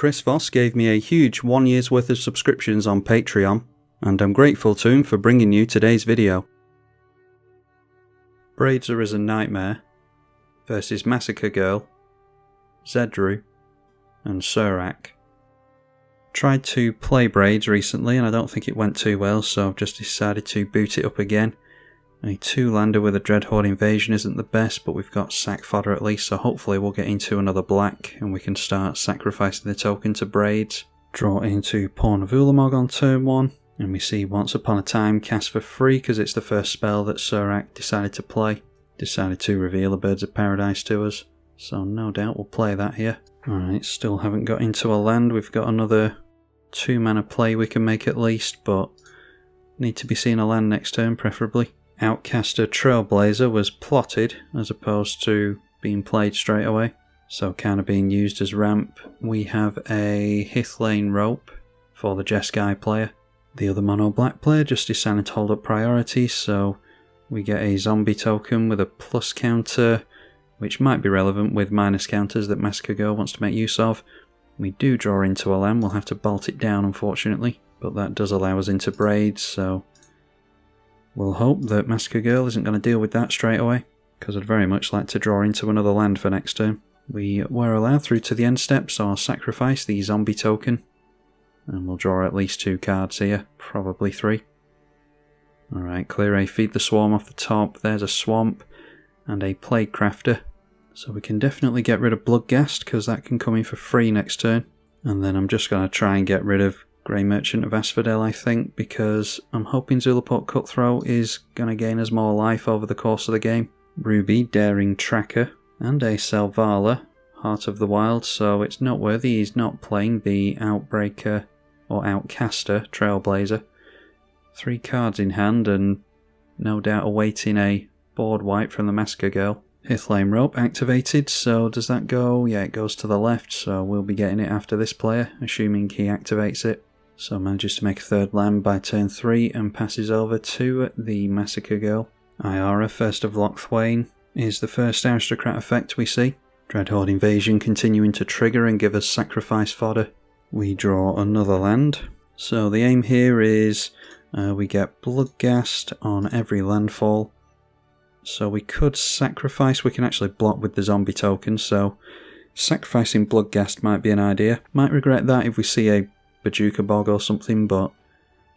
Chris Voss gave me a huge 1 year's worth of subscriptions on Patreon, and I'm grateful to him for bringing you today's video. Braids are as a nightmare versus Massacre Girl, Zedruu, and Surrak. Tried to play Braids recently and I don't think it went too well, so I've just decided to boot it up again. A 2-lander with a Dreadhorde invasion isn't the best, but we've got sack fodder at least, so hopefully we'll get into another black and we can start sacrificing the token to Braids. Draw into Pawn of Ulamog on turn 1, and we see Once Upon a Time cast for free because it's the first spell that Surrak decided to play. Decided to reveal a Birds of Paradise to us, so no doubt we'll play that here. Alright, still haven't got into a land. We've got another 2 mana play we can make at least, but need to be seeing a land next turn preferably. Outcaster Trailblazer was plotted as opposed to being played straight away, so kind of being used as ramp. We have a Hithlane Rope for the Jeskai player. The other mono black player just decided to hold up priority, so we get a zombie token with a plus counter, which might be relevant with minus counters that Massacre Girl wants to make use of. We do draw into a land, we'll have to bolt it down unfortunately, but that does allow us into Braids, so we'll hope that Massacre Girl isn't going to deal with that straight away, because I'd very much like to draw into another land for next turn. We were allowed through to the end step, so I'll sacrifice the zombie token, and we'll draw at least 2 cards here, probably 3. Alright, clear a Feed the Swarm off the top. There's a Swamp and a Plague Crafter, so we can definitely get rid of Bloodghast because that can come in for free next turn. And then I'm just going to try and get rid of Grey Merchant of Asphodel, I think, because I'm hoping Zulaport Cutthroat is going to gain us more life over the course of the game. Ruby, Daring Tracker, and a Selvala, Heart of the Wild, so it's noteworthy he's not playing the Outbreaker or Outcaster Trailblazer. 3 cards in hand and no doubt awaiting a board wipe from the Massacre Girl. Hithlane Rope activated, so does that go? Yeah, it goes to the left, so we'll be getting it after this player, assuming he activates it. So manages to make a 3rd land by turn 3 and passes over to the Massacre Girl. Iara, First of Lochthwain, is the first aristocrat effect we see. Dreadhorde Invasion continuing to trigger and give us sacrifice fodder. We draw another land. So the aim here is we get Bloodghast on every landfall. So we could sacrifice, we can actually block with the zombie token, so sacrificing Bloodghast might be an idea. Might regret that if we see a Bajuka Bog or something, but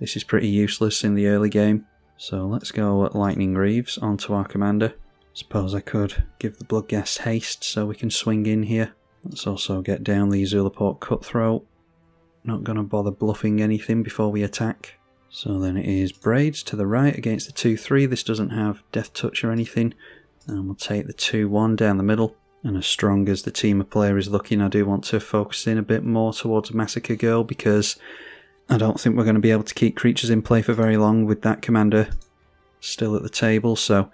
this is pretty useless in the early game. So let's go at Lightning Greaves onto our commander. Suppose I could give the Bloodghast haste so we can swing in here. Let's also get down the Zulaport Cutthroat. Not going to bother bluffing anything before we attack. So then it is Braids to the right against the 2-3. This doesn't have Death Touch or anything. And we'll take the 2-1 down the middle. And as strong as the team of player is looking, I do want to focus in a bit more towards Massacre Girl because I don't think we're going to be able to keep creatures in play for very long with that commander still at the table. So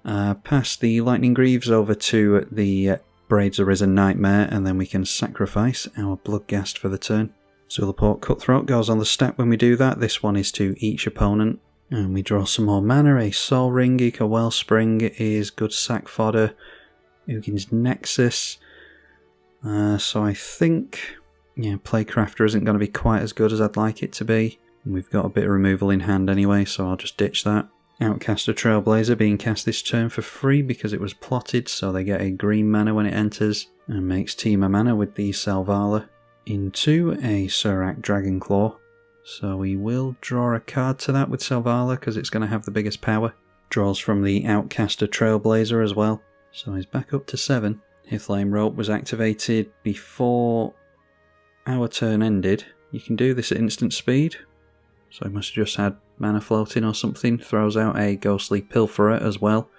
pass the Lightning Greaves over to the Braids Arisen Nightmare, and then we can sacrifice our Bloodghast for the turn. Zulaport Cutthroat goes on the step when we do that. This one is to each opponent. And we draw some more mana. A Soul Ring, Eco Wellspring is good sack fodder. Ugin's Nexus. So I think, yeah, Playcrafter isn't going to be quite as good as I'd like it to be. And we've got a bit of removal in hand anyway, so I'll just ditch that. Outcaster Trailblazer being cast this turn for free because it was plotted, so they get a green mana when it enters, and makes Teema mana with the Selvala into a Surrak Dragonclaw. So we will draw a card to that with Selvala because it's going to have the biggest power. Draws from the Outcaster Trailblazer as well. So he's back up to 7. Hithlane Rope was activated before our turn ended. You can do this at instant speed. So he must have just had mana floating or something. Throws out a Ghostly Pilferer as well.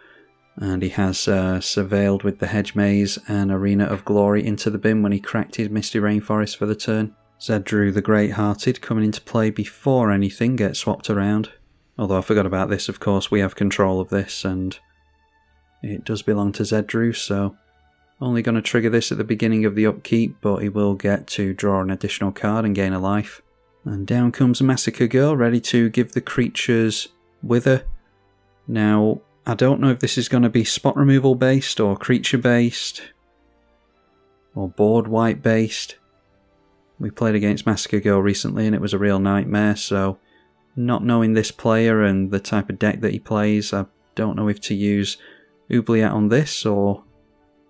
And he has Surveilled with the Hedge Maze and Arena of Glory into the bin when he cracked his Misty Rainforest for the turn. Zedruu the Great-Hearted coming into play before anything gets swapped around. Although I forgot about this, of course, we have control of this and it does belong to Zedruu, so only going to trigger this at the beginning of the upkeep, but he will get to draw an additional card and gain a life. And down comes Massacre Girl, ready to give the creatures Wither. Now, I don't know if this is going to be spot removal based or creature based or board wipe based. We played against Massacre Girl recently and it was a real nightmare, so not knowing this player and the type of deck that he plays, I don't know if to use Oubliette on this or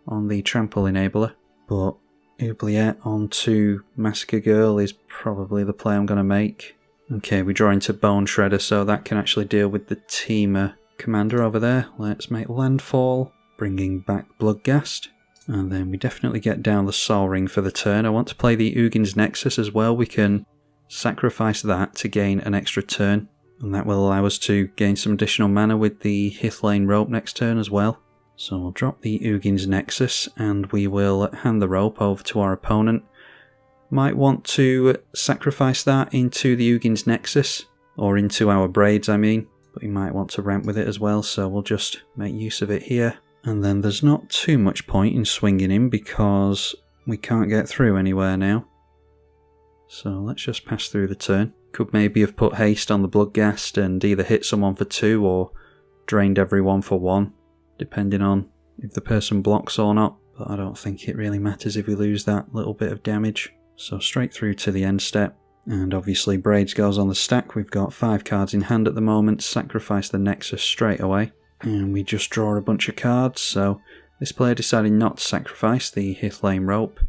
on the Trample Enabler, but Oubliette onto Massacre Girl is probably the play I'm going to make. Okay, we draw into Bone Shredder, so that can actually deal with the Teamer commander over there. Let's make landfall, bringing back Bloodghast. And then we definitely get down the Sol Ring for the turn. I want to play the Ugin's Nexus as well. We can sacrifice that to gain an extra turn. And that will allow us to gain some additional mana with the Hithlane Rope next turn as well. So we'll drop the Ugin's Nexus and we will hand the rope over to our opponent. Might want to sacrifice that into the Ugin's Nexus, or into our Braids I mean. But we might want to ramp with it as well, so we'll just make use of it here. And then there's not too much point in swinging him because we can't get through anywhere now. So let's just pass through the turn. Could maybe have put haste on the Bloodghast and either hit someone for 2 or drained everyone for 1, depending on if the person blocks or not. But I don't think it really matters if we lose that little bit of damage. So straight through to the end step. And obviously Braids goes on the stack. We've got 5 cards in hand at the moment. Sacrifice the Nexus straight away. And we just draw a bunch of cards, so this player decided not to sacrifice the Hithlane Rope.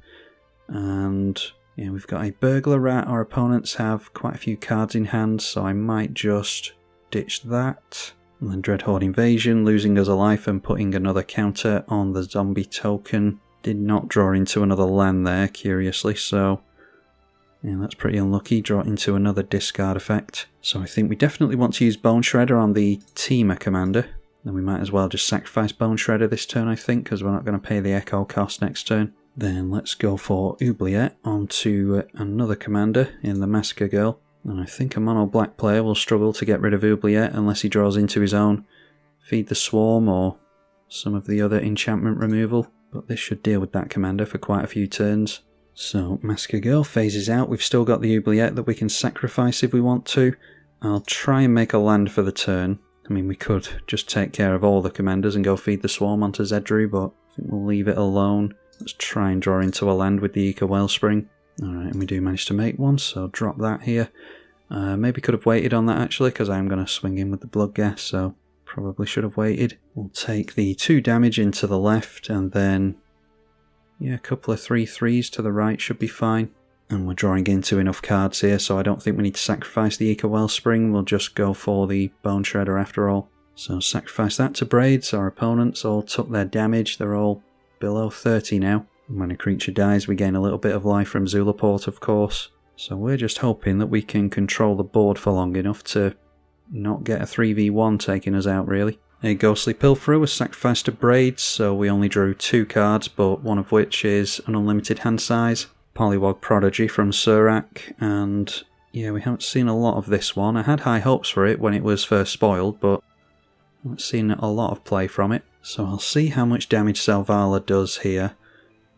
And yeah, we've got a Burglar Rat. Our opponents have quite a few cards in hand, so I might just ditch that. And then Dreadhorde Invasion, losing us a life and putting another counter on the zombie token. Did not draw into another land there, curiously, so yeah, that's pretty unlucky. Draw into another discard effect. So I think we definitely want to use Bone Shredder on the Teamer commander. Then we might as well just sacrifice Bone Shredder this turn, I think, because we're not going to pay the Echo cost next turn. Then let's go for Oubliette onto another commander in the Massacre Girl. And I think a mono black player will struggle to get rid of Oubliette unless he draws into his own Feed the Swarm or some of the other enchantment removal. But this should deal with that commander for quite a few turns. So Massacre Girl phases out. We've still got the Oubliette that we can sacrifice if we want to. I'll try and make a land for the turn. I mean, we could just take care of all the commanders and go Feed the Swarm onto Zedruu, but I think we'll leave it alone. Let's try and draw into a land with the Eco Wellspring. Alright, and we do manage to make one, so drop that here. Maybe could have waited on that actually, because I am going to swing in with the Bloodghast, so probably should have waited. We'll take the 2 damage into the left, and then yeah, a couple of 3/3s to the right should be fine. And we're drawing into enough cards here, so I don't think we need to sacrifice the Eco Wellspring. We'll just go for the Bone Shredder after all. So sacrifice that to Braids. Our opponents all took their damage. They're all below 30 now. And when a creature dies, we gain a little bit of life from Zulaport, of course. So we're just hoping that we can control the board for long enough to not get a 3v1 taking us out, really. A Ghostly Pilferer was sacrificed to Braids, so we only drew 2 cards, but one of which is an unlimited hand size. Polywog Prodigy from Surrak, and yeah, we haven't seen a lot of this one. I had high hopes for it when it was first spoiled, but I haven't seen a lot of play from it. So I'll see how much damage Selvala does here.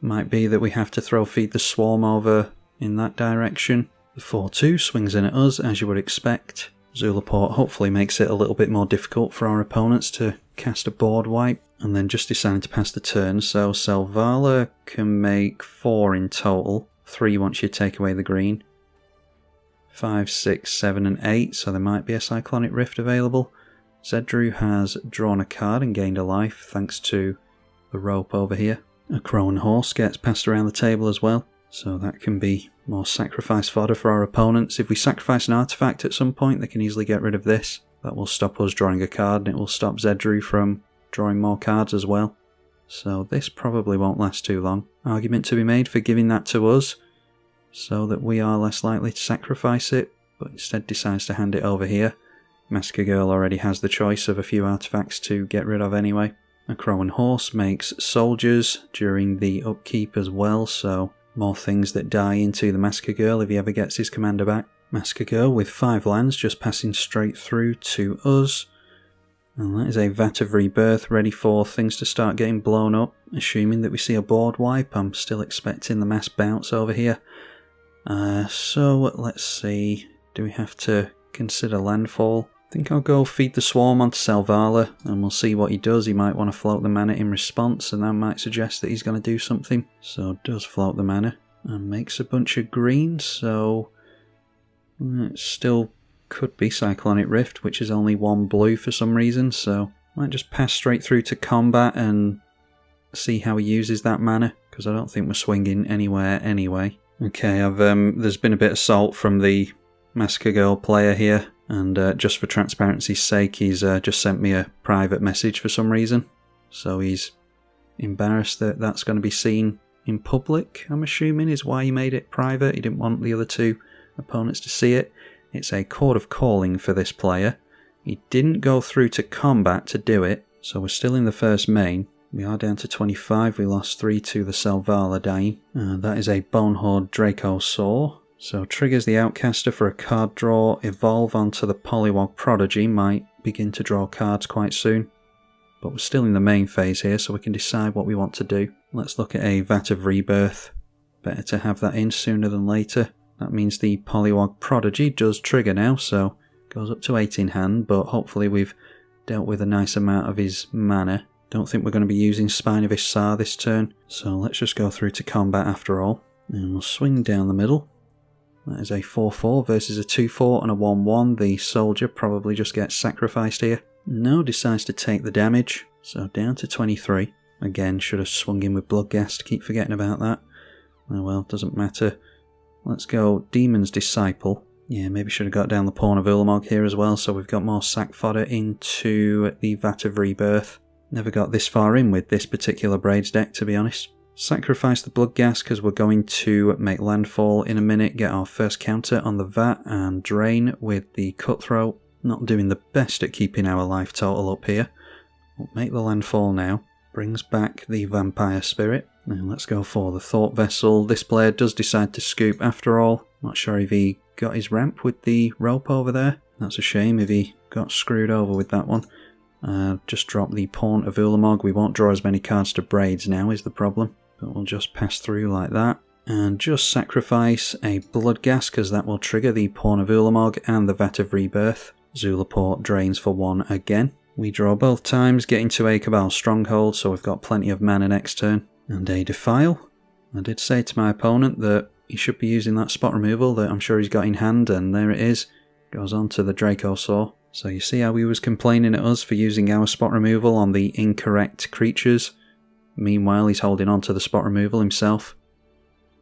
Might be that we have to throw Feed the Swarm over in that direction. The 4/2 swings in at us, as you would expect. Zulaport hopefully makes it a little bit more difficult for our opponents to cast a board wipe, and then just decided to pass the turn, so Selvala can make 4 in total, 3 once you take away the green. 5, 6, 7 and 8, so there might be a Cyclonic Rift available. Zedruu has drawn a card and gained a life thanks to the rope over here. A Crow and Horse gets passed around the table as well, so that can be more sacrifice fodder for our opponents. If we sacrifice an artifact at some point, they can easily get rid of this. That will stop us drawing a card, and it will stop Zedruu from drawing more cards as well. So this probably won't last too long. Argument to be made for giving that to us, so that we are less likely to sacrifice it, but instead decides to hand it over here. Massacre Girl already has the choice of a few artifacts to get rid of anyway. A Crow and Horse makes soldiers during the upkeep as well, so more things that die into the Massacre Girl if he ever gets his commander back. Massacre Girl with 5 lands just passing straight through to us. And that is a Vat of Rebirth ready for things to start getting blown up. Assuming that we see a board wipe, I'm still expecting the mass bounce over here. So let's see, do we have to consider landfall? I think I'll go Feed the Swarm onto Selvala and we'll see what he does. He might want to float the mana in response, and that might suggest that he's going to do something. So does float the mana. and makes a bunch of green, so it still could be Cyclonic Rift, which is only 1 blue for some reason, so might just pass straight through to combat and see how he uses that mana, because I don't think we're swinging anywhere anyway. Okay, there's been a bit of salt from the Massacre Girl player here, and just for transparency's sake, he's just sent me a private message for some reason. So he's embarrassed that that's going to be seen in public, I'm assuming, is why he made it private. He didn't want the other 2 opponents to see it. It's a Chord of Calling for this player. He didn't go through to combat to do it, so we're still in the first main. We are down to 25, we lost 3 to the Selvala dying. That is a Bonehorde Dracosaur. So triggers the Outcaster for a card draw, evolve onto the Poliwag Prodigy, might begin to draw cards quite soon. But we're still in the main phase here, so we can decide what we want to do. Let's look at a Vat of Rebirth. Better to have that in sooner than later. That means the Poliwag Prodigy does trigger now, so goes up to 8 in hand, but hopefully we've dealt with a nice amount of his mana. Don't think we're going to be using Spine of Issar this turn, so let's just go through to combat after all. And we'll swing down the middle. That is a 4-4 versus a 2-4 and a 1-1. The soldier probably just gets sacrificed here. No, decides to take the damage, so down to 23. Again, should have swung in with Bloodghast, keep forgetting about that. Oh well, doesn't matter. Let's go Demon's Disciple. Yeah, maybe should have got down the Pawn of Ulamog here as well, so we've got more sack fodder into the Vat of Rebirth. Never got this far in with this particular Braids deck, to be honest. Sacrifice the Bloodghast because we're going to make landfall in a minute, get our first counter on the Vat, and drain with the Cutthroat. Not doing the best at keeping our life total up here. We'll make the landfall now. Brings back the Vampire Spirit. And let's go for the Thought Vessel. This player does decide to scoop after all. Not sure if he got his ramp with the rope over there. That's a shame if he got screwed over with that one. Just drop the Pawn of Ulamog. We won't draw as many cards to Braids now is the problem. But we'll just pass through like that. And just sacrifice a Bloodghast because that will trigger the Pawn of Ulamog and the Vat of Rebirth. Zulaport drains for 1 again. We draw both times, get into a Cabal Stronghold, so we've got plenty of mana next turn. And a Defile. I did say to my opponent that he should be using that spot removal that I'm sure he's got in hand, and there it is. Goes on to the Dracosaur. So you see how he was complaining at us for using our spot removal on the incorrect creatures. Meanwhile, he's holding on to the spot removal himself.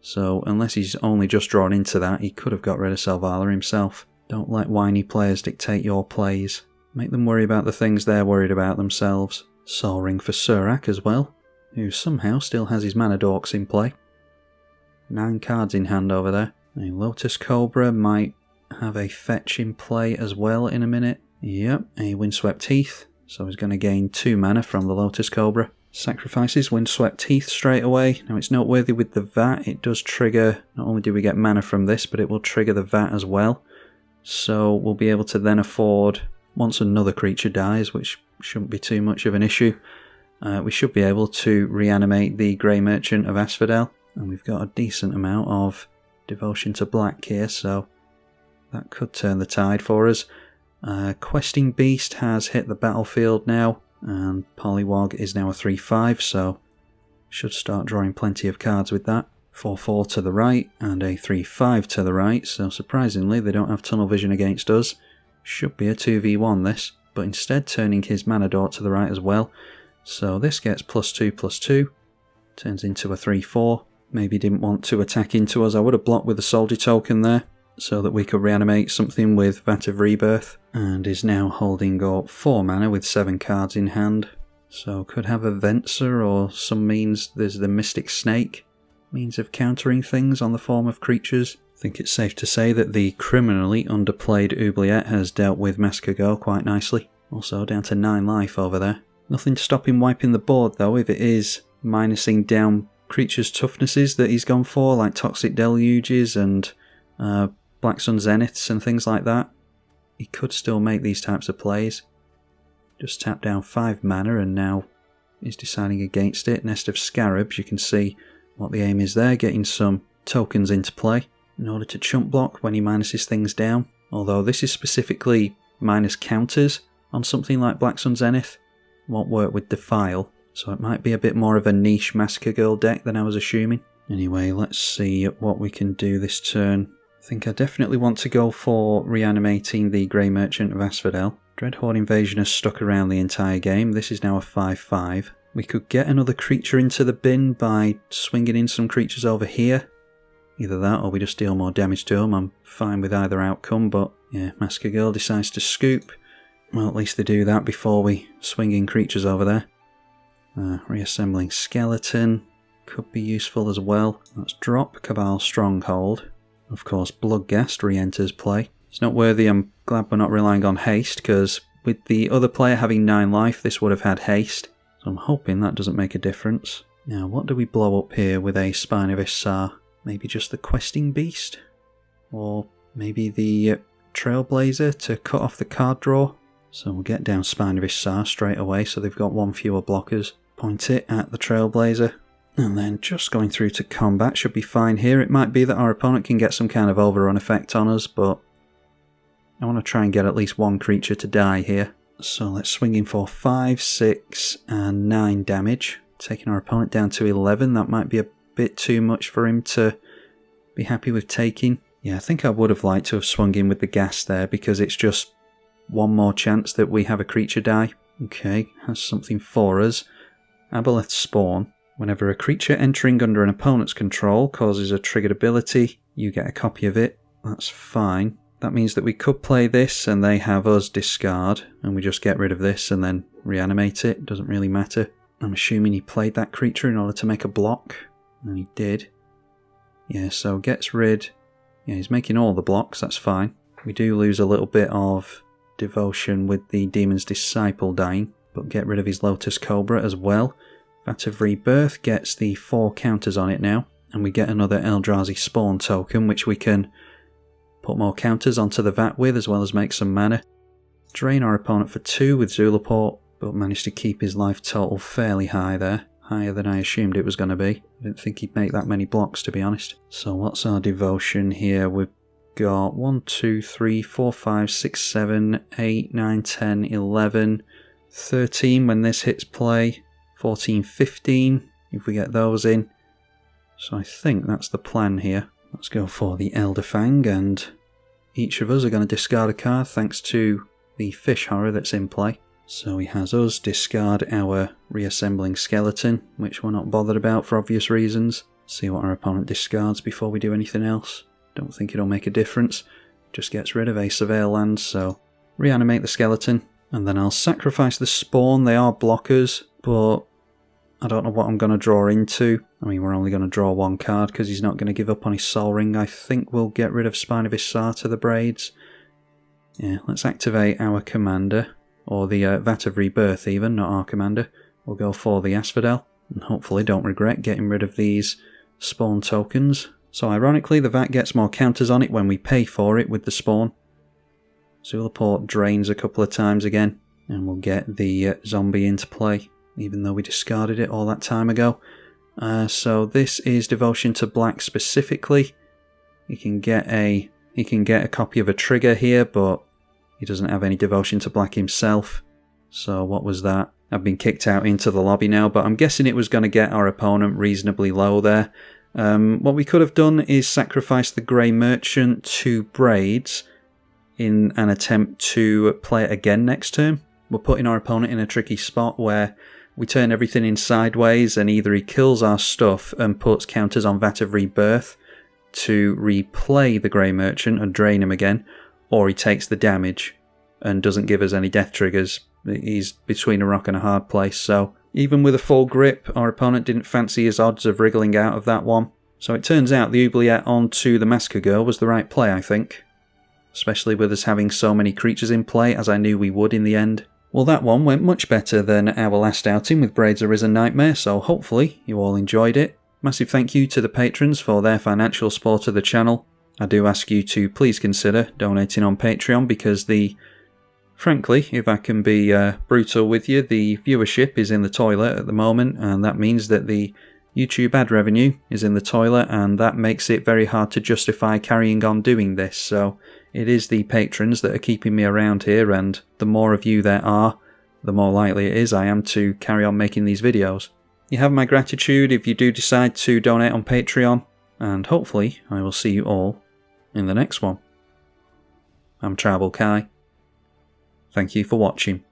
So unless he's only just drawn into that, he could have got rid of Selvala himself. Don't let whiny players dictate your plays. Make them worry about the things they're worried about themselves. Soul Ring for Surrak as well, who somehow still has his Mana Dorks in play. 9 cards in hand over there. A Lotus Cobra might have a fetch in play as well in a minute. Yep, a Windswept Heath, so he's going to gain 2 mana from the Lotus Cobra. Sacrifices Windswept Heath straight away. Now it's noteworthy with the Vat, it does trigger, not only do we get mana from this, but it will trigger the Vat as well. So we'll be able to then afford, once another creature dies, which shouldn't be too much of an issue, we should be able to reanimate the Grey Merchant of Asphodel. And we've got a decent amount of Devotion to Black here, so that could turn the tide for us. Questing Beast has hit the battlefield now, and Poliwag is now a 3-5, so should start drawing plenty of cards with that. 4-4 to the right, and a 3-5 to the right, so surprisingly they don't have tunnel vision against us. Should be a 2v1 this, but instead turning his Mana Dort to the right as well. So this gets +2/+2, turns into a 3-4. Maybe didn't want to attack into us. I would have blocked with the Soldier token there, so that we could reanimate something with Vat of Rebirth, and is now holding up 4 mana with 7 cards in hand. So could have a Venser or some means. There's the Mystic Snake, means of countering things on the form of creatures. I think it's safe to say that the criminally underplayed Oubliette has dealt with Massacre Girl quite nicely. Also down to 9 life over there. Nothing to stop him wiping the board though if it is minusing down creatures' toughnesses that he's gone for, like Toxic Deluges and Black Sun Zeniths and things like that. He could still make these types of plays. Just tap down 5 mana and now he's deciding against it. Nest of Scarabs, you can see what the aim is there, getting some tokens into play in order to chump block when he minuses things down. Although this is specifically minus counters on something like Black Sun Zenith. Won't work with Defile, so it might be a bit more of a niche Massacre Girl deck than I was assuming. Anyway, let's see what we can do this turn. I think I definitely want to go for reanimating the Grey Merchant of Asphodel. Dreadhorde Invasion has stuck around the entire game. This is now a 5/5. We could get another creature into the bin by swinging in some creatures over here. Either that or we just deal more damage to them. I'm fine with either outcome, but yeah, Massacre Girl decides to scoop. Well, at least they do that before we swing in creatures over there. Reassembling Skeleton could be useful as well. Let's drop Cabal Stronghold. Of course, Bloodghast re-enters play. It's not worthy. I'm glad we're not relying on haste, because with the other player having 9 life, this would have had haste. So I'm hoping that doesn't make a difference. Now, what do we blow up here with a Spine of Issar? Maybe just the Questing Beast? Or maybe the Trailblazer to cut off the card draw? So we'll get down Spine of Issar straight away, so they've got 1 fewer blockers. Point it at the Trailblazer. And then just going through to combat should be fine here. It might be that our opponent can get some kind of overrun effect on us, but I want to try and get at least 1 creature to die here. So let's swing in for 5, 6 and 9 damage. Taking our opponent down to 11. That might be a bit too much for him to be happy with taking. Yeah, I think I would have liked to have swung in with the gas there, because it's just 1 more chance that we have a creature die. Okay, has something for us. Aboleth Spawn. Whenever a creature entering under an opponent's control causes a triggered ability, you get a copy of it. That's fine. That means that we could play this and they have us discard, and we just get rid of this and then reanimate it. Doesn't really matter. I'm assuming he played that creature in order to make a block, and he did. Yeah, so gets rid. Yeah, he's making all the blocks, that's fine. We do lose a little bit of devotion with the Demon's Disciple dying, but get rid of his Lotus Cobra as well. Vat of Rebirth gets the 4 counters on it now, and we get another Eldrazi Spawn token, which we can put more counters onto the Vat with, as well as make some mana. Drain our opponent for 2 with Zulaport, but managed to keep his life total fairly high there. Higher than I assumed it was going to be. I didn't think he'd make that many blocks, to be honest. So what's our devotion here? We've got 1, 2, 3, 4, 5, 6, 7, 8, 9, 10, 11, 13 when this hits play. 14, 15 if we get those in. So I think that's the plan here. Let's go for the Elder Fang, and each of us are going to discard a card thanks to the Fish Horror that's in play. So he has us discard our Reassembling Skeleton, which we're not bothered about for obvious reasons. See what our opponent discards before we do anything else. Don't think it'll make a difference. Just gets rid of a Surveil land, so reanimate the Skeleton. And then I'll sacrifice the Spawn. They are blockers, but I don't know what I'm going to draw into. I mean, we're only going to draw 1 card because he's not going to give up on his Sol Ring. I think we'll get rid of Spine of Issar to the Braids. Yeah, let's activate our commander, or the Vat of Rebirth even, not our commander. We'll go for the Asphodel, and hopefully don't regret getting rid of these Spawn tokens. So ironically, the Vat gets more counters on it when we pay for it with the Spawn. Zulaport drains a couple of times again, and we'll get the zombie into play, even though we discarded it all that time ago. So this is devotion to black specifically. He can get a copy of a trigger here, but he doesn't have any devotion to black himself. So what was that? I've been kicked out into the lobby now, but I'm guessing it was going to get our opponent reasonably low there. What we could have done is sacrifice the Grey Merchant to Braids in an attempt to play it again next turn. We're putting our opponent in a tricky spot where we turn everything in sideways, and either he kills our stuff and puts counters on Vat of Rebirth to replay the Grey Merchant and drain him again, or he takes the damage and doesn't give us any death triggers. He's between a rock and a hard place, so even with a full grip, our opponent didn't fancy his odds of wriggling out of that one. So it turns out the Oubliette onto the Massacre Girl was the right play, I think. Especially with us having so many creatures in play, as I knew we would in the end. Well, that one went much better than our last outing with Braids Arisen Nightmare, so hopefully you all enjoyed it. Massive thank you to the patrons for their financial support of the channel. I do ask you to please consider donating on Patreon, because frankly, if I can be brutal with you, the viewership is in the toilet at the moment, and that means that the YouTube ad revenue is in the toilet, and that makes it very hard to justify carrying on doing this. So it is the patrons that are keeping me around here, and the more of you there are, the more likely it is I am to carry on making these videos. You have my gratitude if you do decide to donate on Patreon, and hopefully I will see you all in the next one. I'm Tribalkai. Thank you for watching.